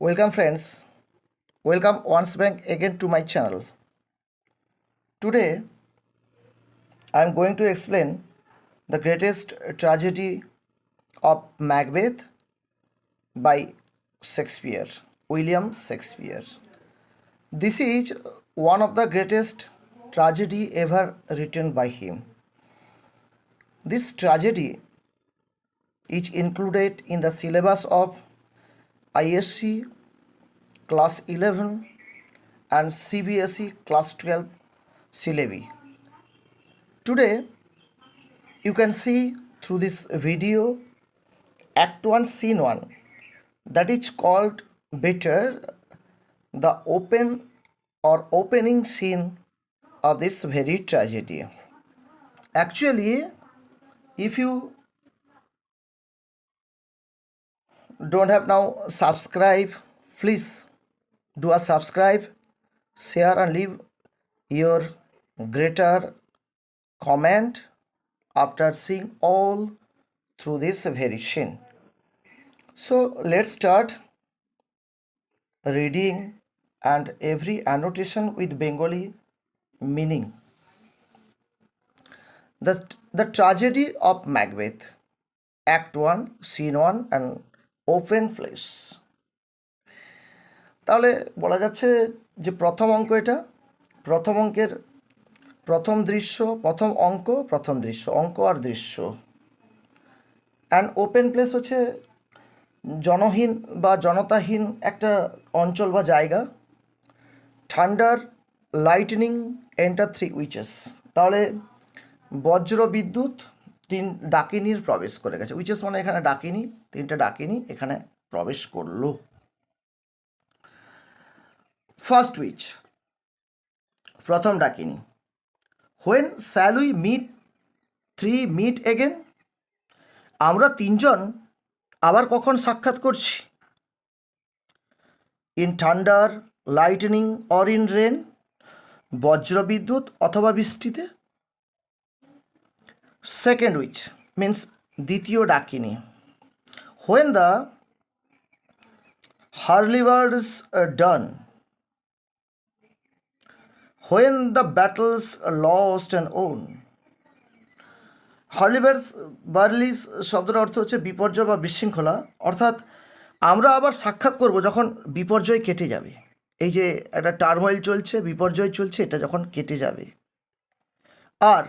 Welcome friends, welcome once back again to my channel. Today I am going to explain the greatest tragedy of Macbeth by Shakespeare, William Shakespeare. This is one of the greatest tragedy ever written by him. This tragedy is included in the syllabus of ISC class 11 and CBSE class 12 syllabi. Today you can see through this video act 1 scene 1 that is called better the opening scene of this very tragedy. Actually, if you don't have now subscribe, please do a subscribe, share and leave your greater comment after seeing all through this very scene. So let's start reading and every annotation with Bengali meaning. The tragedy of Macbeth, Act 1, Scene 1 and Open Place. তাহলে বলা যাচ্ছে যে প্রথম অঙ্ক এটা, প্রথম অঙ্কের প্রথম দৃশ্য, প্রথম অঙ্ক, প্রথম দৃশ্য, অঙ্ক আর দৃশ্য। অ্যান্ড ওপেন প্লেস হচ্ছে জনহীন বা জনতাহীন একটা অঞ্চল বা জায়গা। থান্ডার লাইটনিং এন্টার 3 উইচেস, তাহলে বজ্র বিদ্যুৎ 3 ডাকিনীর প্রবেশ করে গেছে। উইচেস মানে এখানে ডাকিনী, 3টে ডাকিনী এখানে প্রবেশ করলো। ফার্স্ট উইচ, প্রথম ডাকিনী। When shall we meet again, আমরা তিনজন আবার কখন সাক্ষাৎ করছি? In thunder, lightning or in rain, বজ্রবিদ্যুৎ অথবা বৃষ্টিতে। সেকেন্ড উইচ মিন্স দ্বিতীয় ডাকিনী। When the hurlyburly's done, when the battle's lost and won. বার্লিস শব্দের অর্থ হচ্ছে বিপর্যয় বা বিশৃঙ্খলা, অর্থাৎ আমরা আবার সাক্ষাৎ করব যখন বিপর্যয় কেটে যাবে। এই যে একটা টার্মোইল চলছে, বিপর্যয় চলছে, এটা যখন কেটে যাবে। আর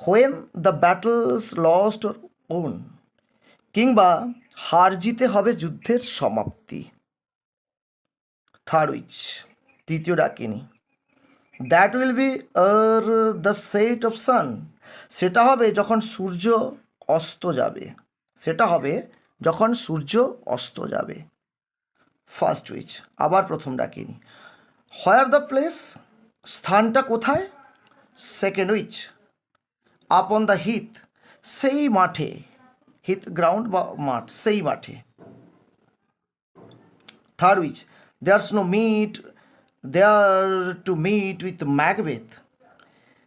when the battle's lost or won, কিংবা হার জিতে হবে যুদ্ধের সমাপ্তি। থার্ড উইচ, তৃতীয় ডাকিনী। That will be the set of sun, সেটা হবে যখন সূর্য অস্ত যাবে, সেটা হবে যখন সূর্য অস্ত যাবে। ফার্স্ট উইচ, আবার প্রথম ডাকিনী। হোয়ার দ্য প্লেস, স্থানটা কোথায়? Second witch, upon the heath, সেই মাঠে, হিথ গ্রাউন্ড বা মাঠ, সেই মাঠে। Third witch, there's no meet there to meet with Macbeth,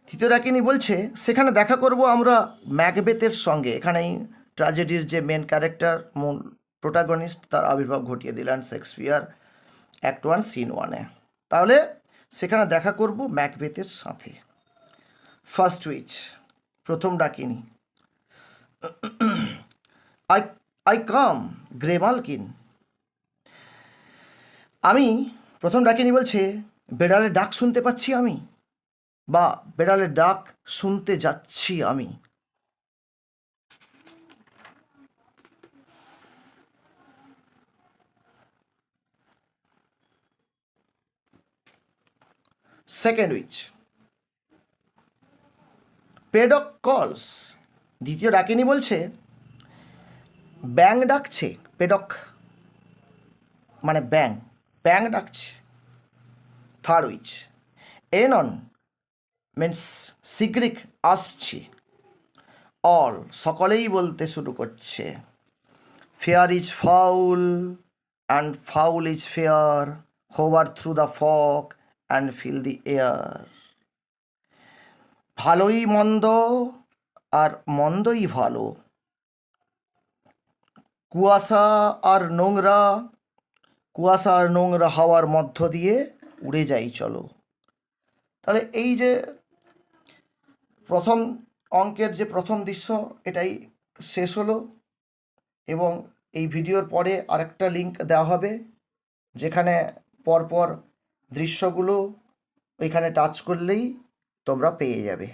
তৃতীয় ডাকিনী বলছে সেখানে দেখা করব আমরা ম্যাকবেথের সঙ্গে। এখানেই ট্র্যাজেডির যে মেন ক্যারেক্টার, মূল প্রোটাগনিস্ট, তার আবির্ভাব ঘটিয়ে দিলেন শেক্সপিয়ার অ্যাক্ট 1 সিন 1-এ। তাহলে সেখানে দেখা করব ম্যাকবেথের সাথে। ফার্স্ট উইচ, প্রথম ডাকিনী। আই কাম গ্রেমালকিন, আমি, প্রথম ডাকিনী বলছে বেড়ালের ডাক শুনতে পাচ্ছি আমি, বা বেড়ালের ডাক শুনতে যাচ্ছি আমি। সেকেন্ড উইচ, পেডক কলস, দ্বিতীয় ডাকিনী বলছে ব্যাং ডাকছে, পেডক মানে ব্যাং, ব্যাং ডাকছে। থার্ড উইচ, এনন মিন্স শীঘ্রিক আসছি, অল সকলেই বলতে শুরু করছে। Fair is foul and foul is fair, hover through the fog and fill the air, ভালোই মন্দ আর মন্দই ভালো, কুয়াশা আর নোংরা, কুয়াশার নোংরা হাওয়ার মধ্য দিয়ে উড়ে যাই চলো। তাহলে এই যে প্রথম অঙ্কের যে প্রথম দৃশ্য, এটাই শেষ হলো। এবং এই ভিডিওর পরে আরেকটা লিঙ্ক দেওয়া হবে, যেখানে পরপর দৃশ্যগুলো ওইখানে টাচ করলেই তোমরা পেয়ে যাবে।